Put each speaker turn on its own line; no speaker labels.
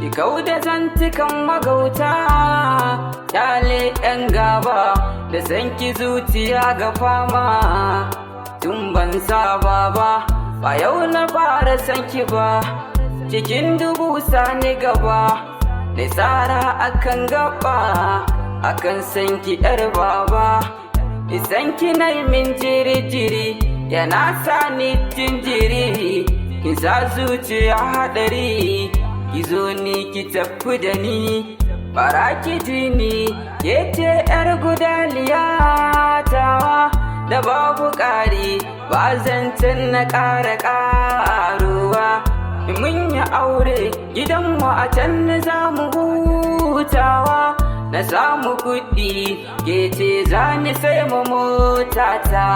ki kauda zantukan magauta, kyale yan gaba da sanki zuciya ga fama. Tun ban saba ba yau na fara sanki ba, cikin dubu sani gaba da tsara akan gaba, akan sanki yar baba. Sanki na min jiri-jiri yana sani jinjiri, ki sa zuciya hadari, ki zo ni ki tafi da ni, bara ki ji ni ke ce yar gudaliya tawa da babu ƙari, ba zancen na ƙara ƙaruwa. Mun yi aure gidanmu a can za mu hutawa, na samu kuɗi ke ce za ni sai ma motata,